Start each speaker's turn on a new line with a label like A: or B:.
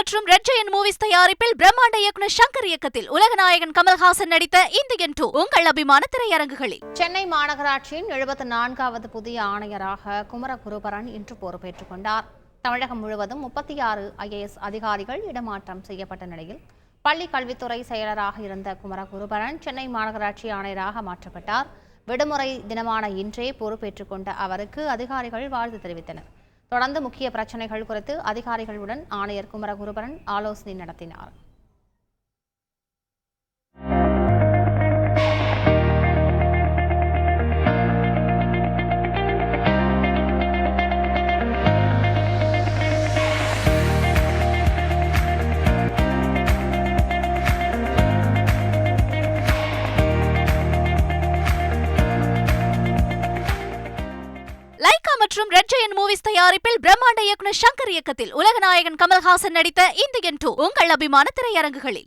A: மற்றும் red giant movies தயாரிப்பில் பிரம்மாண்ட இயக்குனர் சங்கர் இயக்கத்தில் உலகநாயகன் கமல்ஹாசன் நடித்த இந்தியன் 2 உங்கள் அபிமான திரையரங்குகளில்.
B: சென்னை மாநகராட்சியின் 74வது புதிய ஆணையராக குமரகுருபரன் இன்று பொறுப்பேற்றுக் கொண்டார். தமிழகம் முழுவதும் 36 IAS அதிகாரிகள் இடமாற்றம் செய்யப்பட்ட நிலையில் பள்ளி கல்வித்துறை செயலராக இருந்த குமரகுருபரன் சென்னை மாநகராட்சி ஆணையராக மாற்றப்பட்டார். விடுமுறை தினமான இன்றே பொறுப்பேற்றுக் கொண்ட அவருக்கு அதிகாரிகள் வாழ்த்து தெரிவித்தனர். தொடர்ந்து முக்கிய பிரச்சினைகள் குறித்து அதிகாரிகளுடன் ஆணையர் குமரகுருபரன் ஆலோசனை நடத்தினார்.
A: லைகா மற்றும் ரெட் ஜெயண்ட் மூவிஸ் தயாரிப்பில் பிரம்மாண்ட இயக்குனர் சங்கர் இயக்கத்தில் உலகநாயகன் கமல்ஹாசன் நடித்த இந்தியன் 2 உங்கள் அபிமான திரையரங்குகளில்.